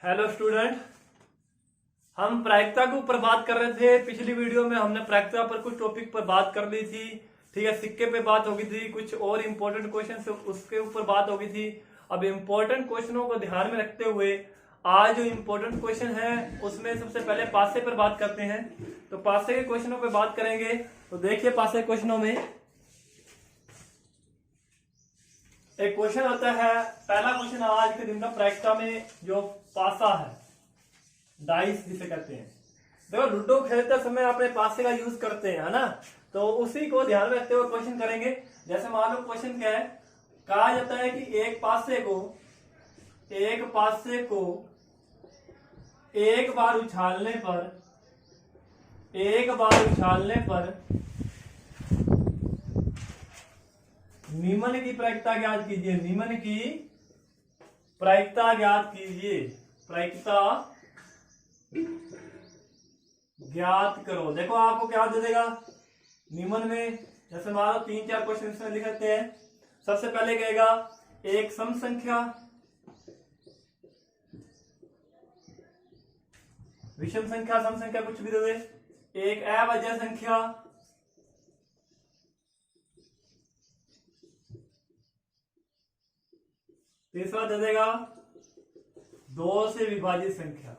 Hello student, हम प्रायिकता के ऊपर बात कर रहे थे। पिछली वीडियो में हमने प्रायिकता पर कुछ टॉपिक पर बात कर ली थी। ठीक है, सिक्के पे बात हो गई थी, कुछ और इम्पोर्टेंट क्वेश्चन उसके ऊपर बात हो गई थी। अब इम्पोर्टेंट क्वेश्चनों को ध्यान में रखते हुए आज जो इम्पोर्टेंट क्वेश्चन है उसमें सबसे पहले पासे पर बात करते हैं। तो पासे के क्वेश्चनों पर बात करेंगे। तो देखिए, पासे क्वेश्चनों में एक क्वेश्चन आता है। पहला क्वेश्चन आज के दिन का प्रायिकता में जो पासा है, डाइस जिसे कहते हैं। देखो, लूडो खेलते समय अपने पासे का यूज करते हैं, है ना। तो उसी को ध्यान में रखते हुए क्वेश्चन करेंगे। जैसे मान लो क्वेश्चन क्या है, कहा जाता है कि एक पासे को एक बार उछालने पर निम्न की प्रायिकता ज्ञात कीजिए। निम्न की प्रायिकता ज्ञात कीजिए। प्रायिकता ज्ञात करो। देखो, आपको क्या दे देगा निम्न में। जैसे मान लो 3-4 क्वेश्चन इसमें लिख लेते हैं। सबसे पहले कहेगा एक सम संख्या, विषम संख्या, सम संख्या कुछ भी दे दे, एक अभाज्य संख्या, तीसरा दे देगा 2 से विभाजित संख्या।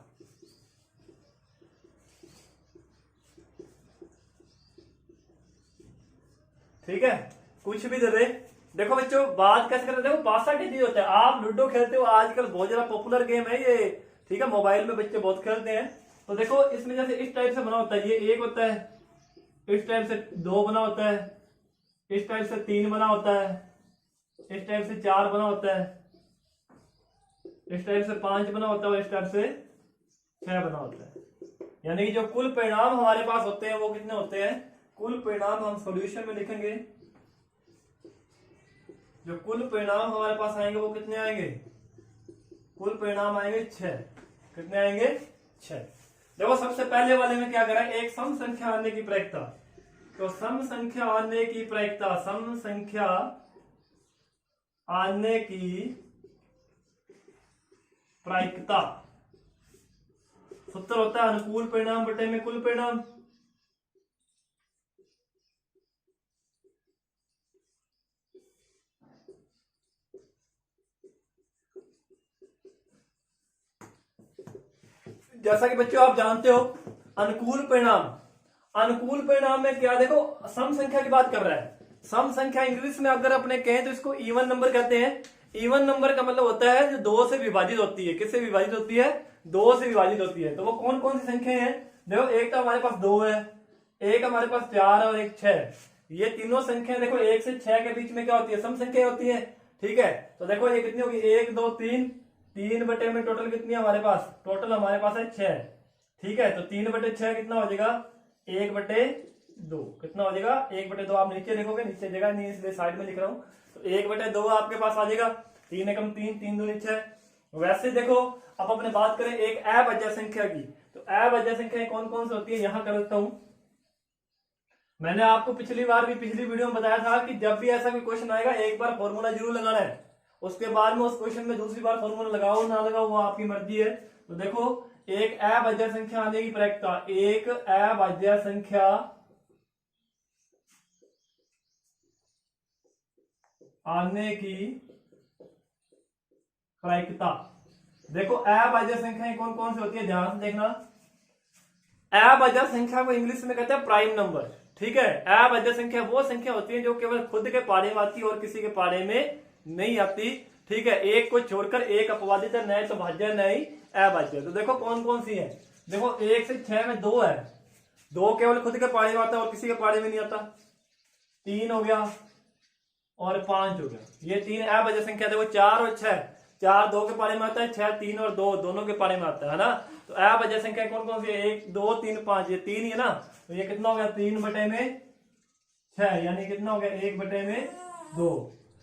ठीक है, कुछ भी दे दे। देखो बच्चों, बात कैसे करते हैं। देखो, पासा क्या चीज होता है। आप लूडो खेलते हो, आजकल बहुत ज्यादा पॉपुलर गेम है ये। ठीक है, मोबाइल में बच्चे बहुत खेलते हैं। तो देखो, इसमें जैसे इस टाइप से बना होता है, ये 1 होता है, इस टाइप से 2 बना होता है, इस टाइप से 3 बना होता है, इस टाइप से 4 बना होता है, इस टाइप से 5 बना होता है और इस टाइप से 6 बना होता है। यानी कि जो कुल परिणाम हमारे पास होते हैं वो कितने होते हैं। कुल परिणाम हम सॉल्यूशन में लिखेंगे। जो कुल परिणाम हमारे पास आएंगे वो कितने आएंगे। कुल परिणाम आएंगे 6। कितने आएंगे, 6। देखो, सबसे पहले वाले में क्या करा, एक सम संख्या आने की प्रायिकता। तो सम संख्या आने की प्रायिकता, सम संख्या आने की प्रायिकता सूत्र होता है अनुकूल परिणाम बटे में कुल परिणाम। जैसा कि बच्चों आप जानते हो, अनुकूल परिणाम में क्या, देखो सम संख्या की बात कर रहा है। सम संख्या इंग्लिश में अगर अपने कहें तो इसको इवन नंबर कहते हैं। इवन नंबर का मतलब होता है जो 2 से विभाजित होती है। किससे विभाजित होती है, 2 से विभाजित होती है। तो वो कौन कौन सी संख्या है। देखो, एक तो हमारे पास 2 है, एक हमारे पास 4 और एक 6। ये तीनों संख्या देखो 1 से 6 के बीच में क्या होती है, सम संख्या होती है। ठीक है, तो देखो ये कितनी होगी, 1 2 3, 3 बटे में टोटल कितनी है हमारे पास, टोटल हमारे पास है 6। ठीक है, तो 3 बटे 6 कितना हो जाएगा, 1 बटे 2। कितना हो जाएगा, 1 बटे 2। आप नीचे लिखोगे, नीचे जगह नहीं इसलिए साइड में लिख रहा हूं। तो 1 बटे 2 आपके पास आ जाएगा। 3 एकम 3, 3 दूनी 6। वैसे देखो, अब अपने बात करें एक अभाज्य संख्या की। तो अभाज्य संख्याएं कौन कौन सी होती है, यहां कर देता हूं। मैंने आपको पिछली वीडियो में बताया था कि जब भी ऐसा कोई क्वेश्चन आएगा एक बार फॉर्मूला जरूर लगाना है। उसके बाद में उस क्वेश्चन में दूसरी बार फॉर्मूला लगाओ ना लगाओ वो आपकी मर्जी है। तो देखो, एक अभाज्य संख्या आने की प्रायिकता, एक अभाज्य संख्या आने की प्रायिकता। देखो, अभाज्य संख्याएं कौन कौन सी होती है, ध्यान से देखना। अभाज्य संख्या को इंग्लिश में कहते हैं प्राइम नंबर। ठीक है, अभाज्य संख्या वो संख्या होती है जो केवल खुद के पारे में आती है और किसी के पारे में नहीं आती। ठीक है, एक को छोड़कर एक अपवादित है, नए तो भाज्य नई अभाज्य। तो देखो कौन कौन सी है। देखो, 1 से 6 में 2 है, 2 केवल खुद के पारे में आता है और किसी के पारे में नहीं आता। 3 हो गया और 5 हो गया, ये 3 अभाज्य संख्या। देखो, 4 और 6, 4 2 के पारे में आता है, 6 3 और 2 दोनों के पारे में आता है ना। तो अभाज्य संख्या कौन कौन सी है, 1 2 3 5, ये 3 है ना। तो ये कितना हो गया, 3 बटे में 6, यानी कितना हो गया, 1 बटे में 2।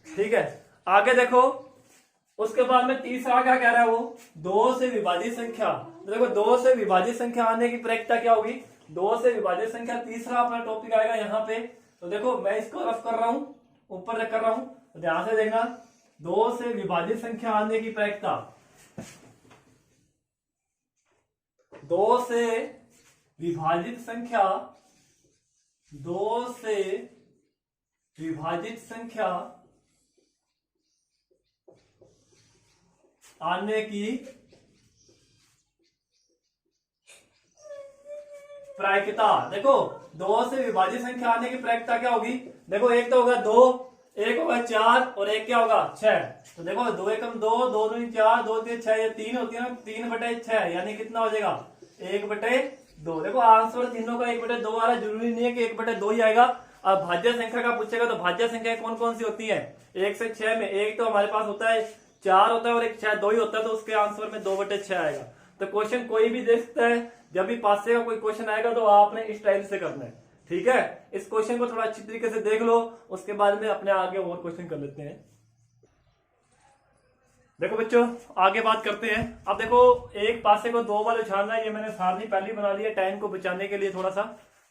ठीक है, आगे देखो, उसके बाद में तीसरा क्या कह रहा है वो, 2 से विभाजित संख्या। तो देखो, 2 से विभाजित संख्या आने की प्रायिकता क्या होगी, 2 से विभाजित संख्या। तीसरा अपना टॉपिक आएगा यहाँ पे। तो देखो, मैं इसको रफ कर रहा हूं, ऊपर रख कर रहा हूं, तो ध्यान से देखना। 2 से विभाजित संख्या आने की प्रायिकता 2 से विभाजित संख्या, 2 से विभाजित संख्या आने की प्रायिकता। देखो 2 से विभाजित संख्या आने की प्रायिकता क्या होगी? देखो एक तो होगा 2, एक होगा 4 और एक क्या होगा 6। तो देखो 2 एकम 2, 2 दूनी 4, 2 तीन 6, ये 3 होती है ना, 3/6 यानी कितना हो जाएगा 1/2। देखो आंसर तीनों का 1/2 आ रहा है, जरूरी नहीं है कि 1/2 ही आएगा। अब भाज्य संख्या का पूछेगा तो भाज्य संख्या कौन कौन सी होती है? 1 से 6 में एक तो हमारे पास होता है 4 होता है और एक 6 2 ही होता है, तो उसके आंसर में 2/6 आएगा। तो क्वेश्चन कोई भी दे सकता है, जब भी पास से का कोई क्वेश्चन आएगा तो आपने इस स्टाइल से करना है, ठीक है। इस क्वेश्चन को थोड़ा अच्छी तरीके से देख लो, उसके बाद में अपने आगे और क्वेश्चन कर लेते हैं। देखो बच्चों आगे बात करते हैं। अब देखो एक पासे को 2 बार उछालना है, ये मैंने सारणी पहले बना ली है टाइम को बचाने के लिए थोड़ा सा,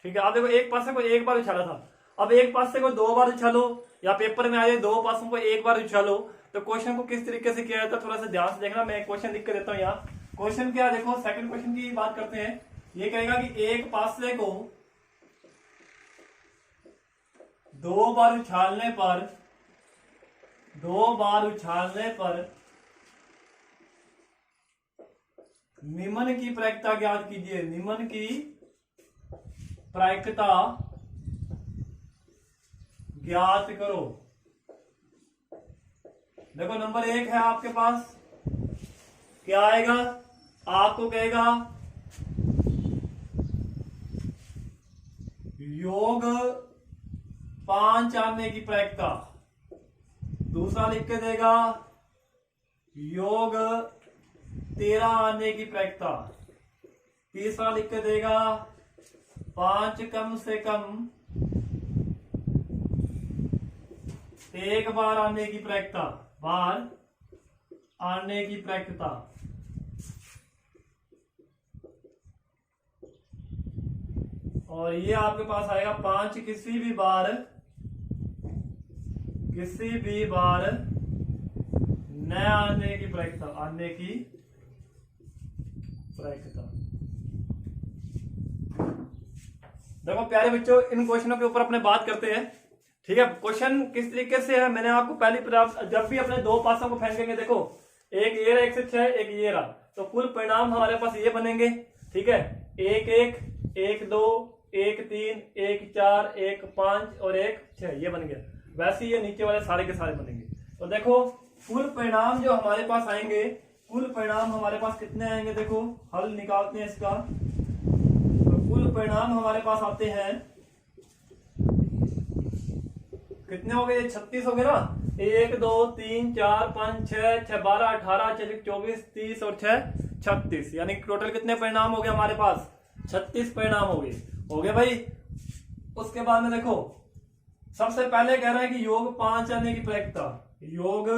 ठीक है। अब देखो एक पासे को 1 बार उछाला था, अब एक पासे को 2 बार उछालो, या पेपर में आ जाए 2 पासों को 1 बार उछालो। तो क्वेश्चन को किस तरीके से किया जाता है थोड़ा सा ध्यान से देखना। मैं क्वेश्चन लिख के देता हूँ यहाँ। क्वेश्चन क्या, देखो सेकंड क्वेश्चन की बात करते हैं। ये कहेगा कि एक पासे को 2 बार उछालने पर, 2 बार उछालने पर निम्न की प्रायिकता ज्ञात कीजिए। निम्न की प्रायिकता ज्ञात करो। देखो नंबर 1 है आपके पास, क्या आएगा? आपको कहेगा योग 5 आने की प्रायिकता। दूसरा लिख के देगा योग 13 आने की प्रायिकता। तीसरा लिख के देगा 5 कम से कम 1 बार आने की प्रायिकता, बार आने की प्रायिकता। और ये आपके पास आएगा 5 किसी भी बार न आने की प्रायिकता, आने की प्रायिकता। देखो प्यारे बच्चों इन क्वेश्चनों के ऊपर अपने बात करते हैं, ठीक है। क्वेश्चन किस तरीके से है मैंने आपको पहले, जब भी अपने 2 पासों को फेंकेंगे, देखो एक ये रहा 1 से 6, एक ये रहा, तो कुल परिणाम हमारे पास ये बनेंगे, ठीक है। 1 1 1 2 1 3 1 4 1 5 और 1 6 ये बन गया। वैसे ये नीचे वाले सारे के सारे बनेंगे। तो देखो कुल परिणाम जो हमारे पास आएंगे, कुल परिणाम हमारे पास कितने आएंगे? देखो हल निकालते हैं इसका। तो कुल परिणाम हमारे पास आते हैं, कितने हो गए? 36 हो गए ना। 1 2 3 4 5 6 6 12 18 24 30 और 6 36, यानी टोटल कितने परिणाम हो गए हमारे पास? 36 परिणाम हो गए भाई। उसके बाद में देखो सबसे पहले कह रहा है कि योग 5 आने की प्रायिकता, योग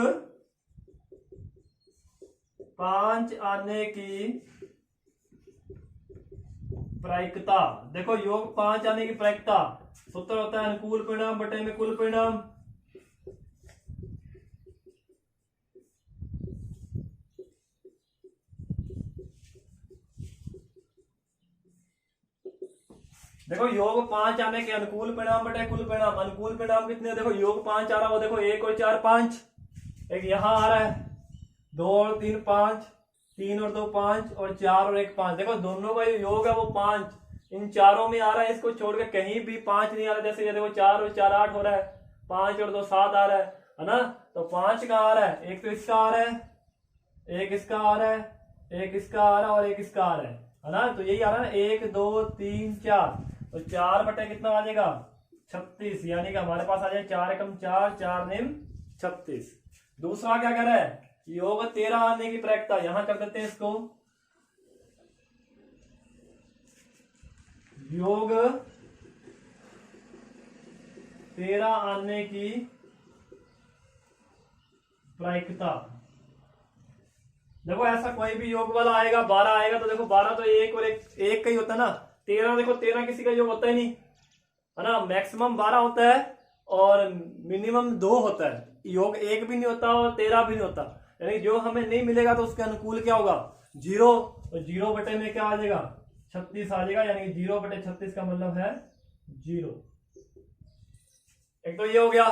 5 आने की प्रायिकता। देखो योग 5 आने की प्रायिकता सूत्र होता है अनुकूल परिणाम बटे में कुल परिणाम। देखो योग 5 आने के अनुकूल परिणाम बटे कुल परिणाम। अनुकूल परिणाम कितने? देखो योग 5 आ रहा है, वो देखो 1 और 4 5, एक यहां आ रहा है 2 और 3 5, 3 और 2 5 और 4 और 1 5। देखो दोनों का योग है वो 5, इन चारों में आ रहा है, इसको छोड़ के कहीं भी 5 नहीं आ रहा। जैसे ये देखो 4 और 4 8 हो रहा है, 5 और 2 7 आ रहा है ना। तो 5 का आ रहा है, एक तो इसका आ रहा है, एक इसका आ रहा है, एक इसका आ रहा है और एक इसका आ रहा है ना। तो यही आ रहा है ना 1 2 3 4, तो 4 बटे कितना आ जाएगा? 36, यानी कि हमारे पास आ जाए 4 एकम 4 4 निम 36। दूसरा क्या कह रहा है? योग 13 आने की प्रायिकता, यहां कर देते हैं इसको। योग 13 आने की प्रायिकता। देखो ऐसा कोई भी योग वाला आएगा 12 आएगा, तो देखो 12 तो एक और एक का ही होता है ना। 13 देखो 13 किसी का योग होता ही नहीं है ना। मैक्सिमम 12 होता है और मिनिमम 2 होता है। योग 1 भी नहीं होता और 13 भी नहीं होता, यानी जो हमें नहीं मिलेगा तो उसके अनुकूल क्या होगा? जीरो, तो जीरो बटे में क्या आ जाएगा 36 आ जाएगा, यानी कि 0/36 का मतलब है 0। एक तो ये हो गया,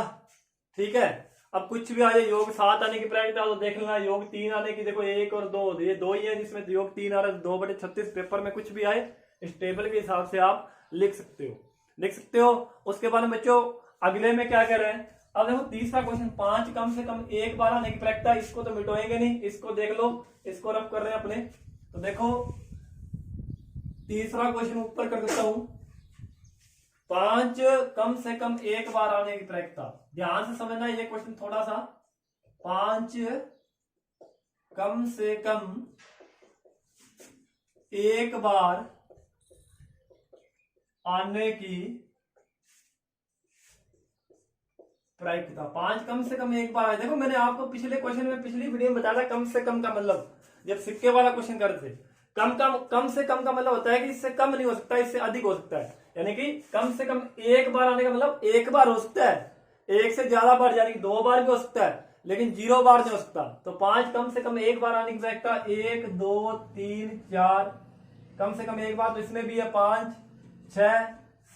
ठीक है। अब कुछ भी आ जाए, योग 7 आने की प्रैक्टिस तो देख लेना, योग 3 आने की, देखो 1 और 2, ये 2 ही है जिसमें योग 3 आ रहा है। 2/36 पेपर में कुछ भी आए इस टेबल के हिसाब से आप लिख सकते हो। उसके बाद में बच्चों अगले में क्या कर रहे हैं, अब देखो तीसरा क्वेश्चन, 5 कम से कम एक बार आने की प्रैक्टिस, इसको तो मिटोएंगे नहीं, इसको देख लो, इसको रफ कर रहे हैं अपने। तो देखो तीसरा क्वेश्चन ऊपर कर देता हूं, 5 कम से कम एक बार आने की प्रैक्टिस, ध्यान से समझना ये क्वेश्चन थोड़ा सा। 5 कम से कम एक बार आने की प्रैक्टिस, 5 कम से कम एक बार आए। देखो मैंने आपको पिछले क्वेश्चन में, पिछली वीडियो में बताया था कम से कम का मतलब, जब सिक्के वाला क्वेश्चन करते थे, कम से कम का मतलब होता है कि इससे कम नहीं हो सकता, इससे अधिक हो सकता है। यानी कि कम से कम एक बार आने का मतलब एक बार हो सकता है, एक से ज्यादा बार यानी कि 2 बार भी हो सकता है, लेकिन 0 बार नहीं हो सकता। तो 5 कम से कम एक बार आने की प्रैक्टिस, 1 2 3 4 कम से कम एक बार, तो इसमें भी है 5 6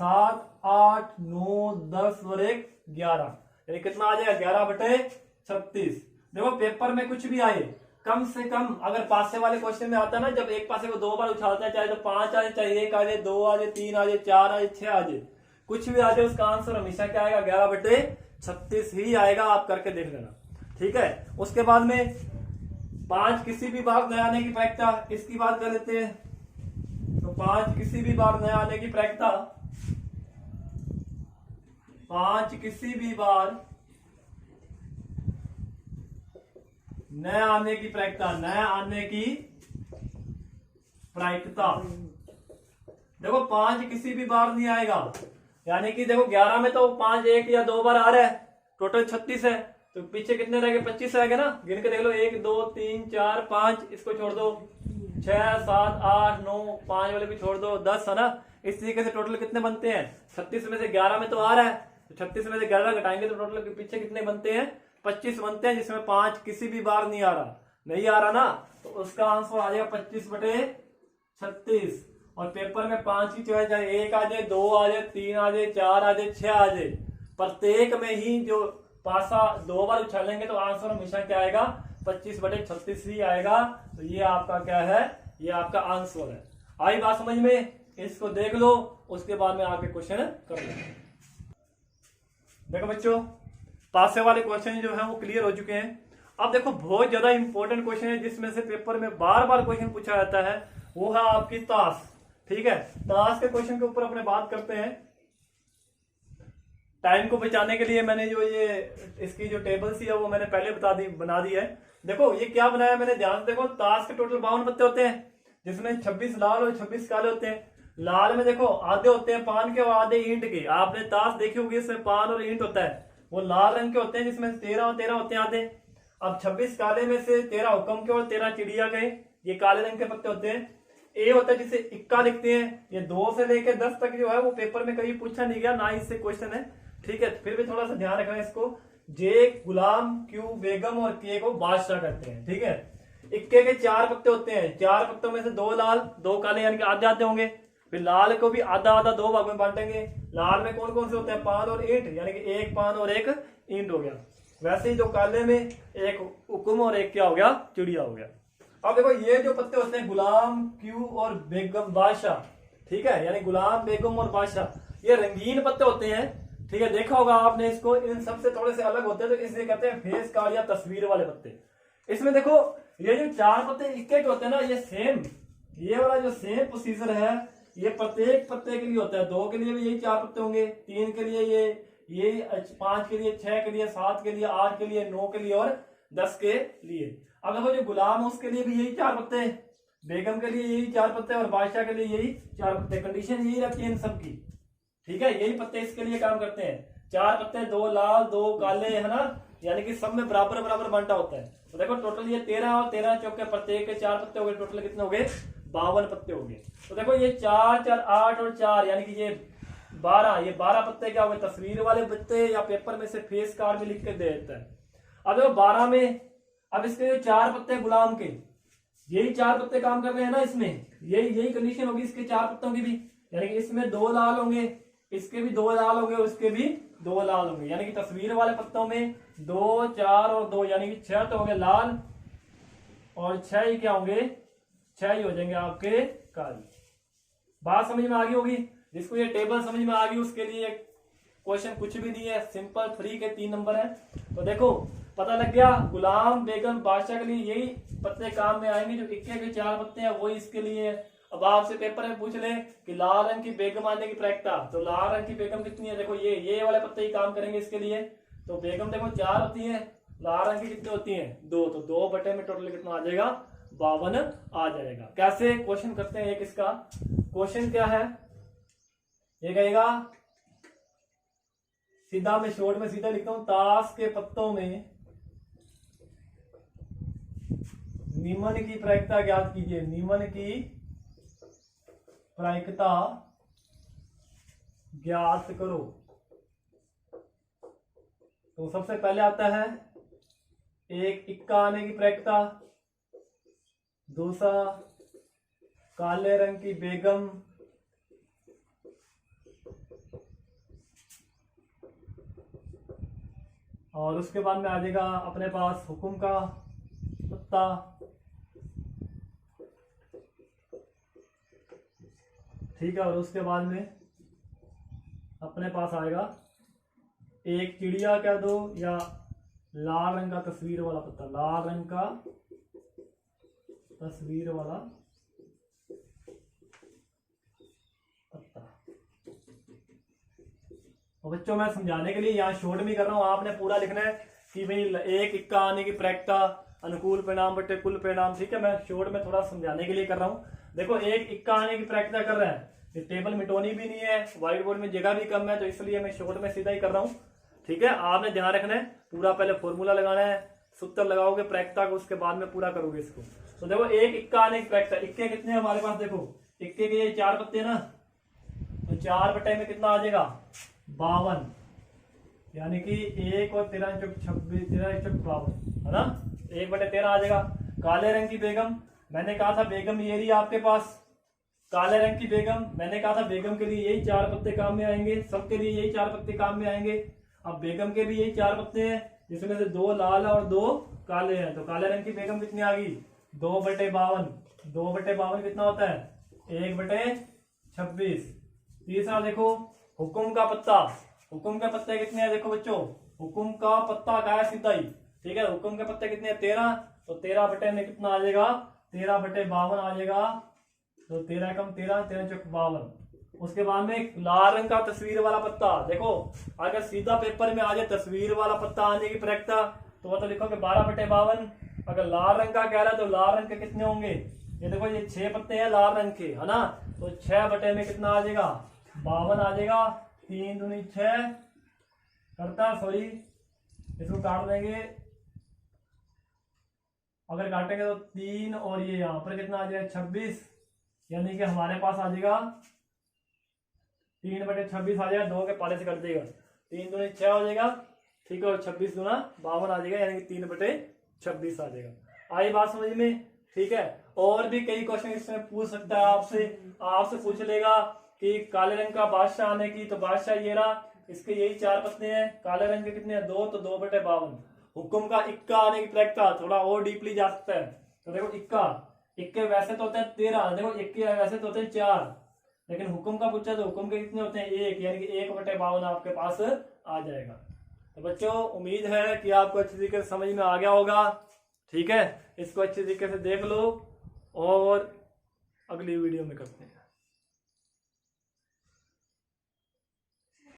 7 8 9 10 और 1 11, यानी कितना आ जाएगा 11/36। देखो पेपर में कुछ भी आए कम से कम, अगर पासे वाले क्वेश्चन में आता है ना, जब एक पासे को 2 बार उछालते हैं, चाहे तो 5 आ जाए, चाहे 1 आ जाए, 2 आ जाए, 3 आ जाए, 4 आ जाए, 6 आ जाए, कुछ भी आ जाए, उसका आंसर हमेशा क्या आएगा 11/36 ही आएगा। आप करके देख लेना, ठीक है। उसके बाद में 5 किसी भी बार नया आने की प्रैक्टिस, इसकी बात कर लेते हैं। तो 5 किसी भी बार नया आने की प्रैक्टिस, 5 किसी भी बार नया आने की प्रैक्टिस, नया आने की प्रैक्टिस। देखो 5 किसी भी बार नहीं आएगा, यानी कि देखो 11 में तो 5 1 या 2 बार आ रहा है, टोटल 36 है, तो पीछे कितने रह गए 25 रह गए ना, गिन के देख लो 1 2 3 4 5, इसको छोड़ दो 6 7 8 9, 5 वाले भी छोड़ दो 10 है ना। इस तरीके से टोटल कितने बनते हैं, 36 में से 11 में तो आ रहा है, तो 36 में से 11 घटाएंगे तो टोटल के पीछे कितने बनते हैं 25 बनते हैं, जिसमें 5 किसी भी बार नहीं आ रहा ना, तो उसका आंसर आ जाएगा 25/36। और पेपर में 5 की चॉइस, चाहे 1 आ जाए, 2 आ जाए, 3 आ जाए, 4 आ जाए, 6 आ जाए, प्रत्येक में ही जो पासा 2 बार उछालेंगे तो आंसर हमेशा क्या आएगा 25/36 ही आएगा। तो ये आपका क्या है, ये आपका आंसर है। आई बात समझ में, इसको देख लो, उसके बाद में आके क्वेश्चन कर लो। देखो बच्चों पासे वाले क्वेश्चन जो है वो क्लियर हो चुके हैं। अब देखो बहुत ज्यादा इंपॉर्टेंट क्वेश्चन है, जिसमें से पेपर में बार बार क्वेश्चन पूछा जाता है, वो है आपकी ताश, ठीक है। ताश के क्वेश्चन के ऊपर अपने बात करते हैं। टाइम को बचाने के लिए मैंने जो ये इसकी जो टेबल सी है वो मैंने पहले बना दी है। देखो ये क्या बनाया मैंने, ध्यान से देखो, ताश के टोटल 52 पत्ते होते हैं, जिसमें 26 लाल और 26 काले होते हैं। लाल में देखो आधे होते हैं पान के और आधे ईंट के, आपने ताश देखी होगी, इसमें पान और ईंट होता है, वो लाल रंग के होते हैं, जिसमें 13 और 13 होते हैं आधे। अब 26 काले में से 13 हुक्म के और 13 चिड़िया गए, ये काले रंग के पत्ते होते हैं। ए होता है जिसे इक्का लिखते हैं, ये 2 से लेकर 10 तक जो है वो पेपर में कभी पूछा नहीं गया, ना इससे क्वेश्चन है, ठीक है। फिर भी थोड़ा सा ध्यान रखना इसको, जे गुलाम, क्यू बेगम और के को बादशाह कहते हैं, ठीक है। इक्के के 4 पत्ते होते हैं, 4 पत्तों में से 2 लाल 2 काले, यानी कि आधे आधे होंगे। फिर लाल को भी आधा आधा 2 भाग में बांटेंगे। लाल में कौन कौन से होते हैं, पान और ईंट, यानी कि 1 पान और 1 ईंट हो गया। वैसे ही जो काले में 1 हुक्म और 1 क्या हो गया, चिड़िया हो गया। अब देखो ये जो पत्ते होते हैं गुलाम, क्यू और बेगम, बादशाह, ठीक है, यानी गुलाम, बेगम और बादशाह, ये रंगीन पत्ते होते हैं, ठीक है। देखा होगा आपने इसको, इन सबसे थोड़े से अलग होते हैं, तो इसलिए कहते हैं फेस कार्ड या तस्वीर वाले पत्ते। इसमें देखो ये जो 4 पत्ते इक्के के होते हैं ना, ये सेम, ये वाला जो सेम प्रोसीजर है, ये प्रत्येक पत्ते के लिए होता है। 2 के लिए भी यही 4 पत्ते होंगे, 3 के लिए ये 5 के लिए, 6 के लिए, 7 के लिए, 8 के लिए, 9 के लिए और 10 के लिए। अब देखो जो गुलाम है उसके लिए भी यही 4 पत्ते, बेगम के लिए यही 4 पत्ते और बादशाह के लिए यही 4 पत्ते। कंडीशन यही रहती है इन सबकी, ठीक है, यही पत्ते इसके लिए काम करते हैं। 4 पत्ते, 2 लाल 2 काले, है ना, यानी कि सब में बराबर बराबर बांटा होता है। तो देखो टोटल ये 13 और 13 चौके, प्रत्येक के 4 पत्ते हो गए, टोटल कितने हो गए 52 पत्ते हो गए। तो देखो ये 4 4 8 और 4, यानी कि ये 12, ये 12 पत्ते क्या हो गए, तस्वीर वाले पत्ते, या पेपर में से फेस कार्ड में लिख के दे देता है। अब देखो 12 में, अब इसके जो 4 पत्ते गुलाम के, यही 4 पत्ते काम कर रहे हैं ना इसमें, यही कंडीशन होगी इसके 4 पत्तों की भी, यानी कि इसमें 2 लाल होंगे, इसके भी 2 लाल होंगे और इसके भी 2 लाल होंगे, यानी कि तस्वीर वाले पत्तों में 2, 4 और 2 यानी कि 6 तो हो गए लाल और 6 ही क्या होंगे, 6 ही हो जाएंगे आपके काली। बात समझ में आ गई होगी। जिसको ये टेबल समझ में आ गई उसके लिए क्वेश्चन कुछ भी नहीं है, सिंपल फ्री के 3 नंबर है। तो देखो पता लग गया, गुलाम बेगम बादशाह के लिए यही पत्ते काम में आएंगे, जो इक्के के 4 पत्ते हैं वही इसके लिए है। अब आपसे पेपर में पूछ ले कि लाल रंग की बेगम आने की प्रायिकता, तो लाल रंग की बेगम कितनी है, देखो ये वाले पत्ते ही काम करेंगे इसके लिए। तो बेगम देखो 4 होती है, लाल रंग की कितनी होती है 2, तो 2 बटे में टोटल कितना आ जाएगा 52 आ जाएगा। कैसे क्वेश्चन करते हैं एक इसका क्वेश्चन क्या है, ये कहेगा सीधा, मैं शॉर्ट में सीधा लिखता हूं, ताश के पत्तों में निम्न की प्रायिकता ज्ञात कीजिए, निम्न की प्रायिकता ज्ञात करो। तो सबसे पहले आता है एक इक्का आने की प्रायिकता, दूसरा काले रंग की बेगम, और उसके बाद में आ जाएगा अपने पास हुक्म का पत्ता, ठीक है, और उसके बाद में अपने पास आएगा एक चिड़िया कह दो या लाल रंग का तस्वीर वाला पत्ता, लाल रंग का तस्वीर वाला पत्ता। और बच्चों मैं समझाने के लिए यहाँ शॉर्ट में कर रहा हूँ, आपने पूरा लिखना है कि भाई एक इक्का आने की प्रायिकता, अनुकूल परिणाम बटे कुल परिणाम, ठीक है। मैं शॉर्ट में थोड़ा समझाने के लिए कर रहा हूँ। देखो एक इक्का आने की प्रायिकता कर रहा है, ये टेबल मिटोनी भी नहीं है, व्हाइट बोर्ड में जगह भी कम है, तो इसलिए मैं शॉर्ट में सीधा ही कर रहा हूँ, ठीक है। आपने ध्यान रखना है, पूरा पहले फॉर्मूला लगाना है, सूत्र लगाओगे प्रायिकता को, उसके बाद में पूरा करोगे इसको। तो देखो एक इक्का आने की प्रायिकता, इक्के कितने हमारे पास, देखो इक्के के ये 4 पत्ते ना, तो 4 बटे में कितना आ जाएगा 52, यानी कि 1 और 13 चौक 26, 13 चौक 52 है ना, 1 बटे 13 आ जाएगा। काले रंग की बेगम, मैंने कहा था बेगम ये रही आपके पास, काले रंग की बेगम, मैंने कहा था बेगम के लिए यही 4 पत्ते काम में आएंगे, सबके लिए यही 4 पत्ते काम में आएंगे। अब बेगम के भी यही 4 पत्ते हैं, जिसमें से 2 लाल और 2 काले हैं, तो काले रंग की बेगम कितनी आ गई 2 बटे 52, 2 बटे 52 कितना होता है 1 बटे 26। तीसरा देखो हुक्म का पत्ता, हुक्म के पत्ते कितने हैं, देखो बच्चों हुक्म का पत्ता का है सीधा ही, ठीक है। हुक्म के पत्ते कितने हैं 13, तो 13 बटे में कितना आ जाएगा 13 बटे 52 आ जाएगा, तो 13 कम 13, 13 चौक 52। उसके बाद में लाल रंग का तस्वीर वाला पत्ता, देखो अगर सीधा पेपर में आ जाए तस्वीर वाला पत्ता आने की प्रायिकता, तो मतलब लिखोगे 12 बटे 52। अगर लाल रंग का कह रहा है तो लाल रंग के कितने होंगे, ये देखो ये 6 पत्ते हैं लाल रंग के, है ना, तो 6 बटे में कितना आ जाएगा 52 आ जाएगा। 3 दूनी 6 करता, सॉरी इसको काट देंगे, अगर काटेंगे तो 3 और ये यहाँ पर कितना आ जाएगा 26, यानी कि हमारे पास आ जाएगा 3 बटे 26 आ जाएगा, 2 के पाले से कट देगा, 3 दूनी 6 हो जाएगा, ठीक है, और 26 दूना 52 आ जाएगा, यानी कि 3 बटे 26 आ जाएगा। आई बात समझ में, ठीक है। और भी कई क्वेश्चन इसमें पूछ सकता है आपसे पूछ लेगा कि काले रंग का बादशाह आने की, तो बादशाह ये रहा, इसके यही 4 पत्ते हैं, काले रंग के कितने हैं 2, तो 2 बटे 52। हुक्म का इक्का आने की प्रायिकता, थोड़ा और डीपली जा सकता है, तो देखो इक्के वैसे तो होते हैं 13, देखो इक्के वैसे तो होते हैं 4, लेकिन हुक्म का पूछा तो हुक्म के कितने होते हैं 1, यानी कि 1 बटे 52 आपके पास आ जाएगा। तो बच्चों उम्मीद है कि आपको अच्छी तरीके से समझ में आ गया होगा, ठीक है। इसको अच्छी तरीके से देख लो और अगली वीडियो में करते हैं।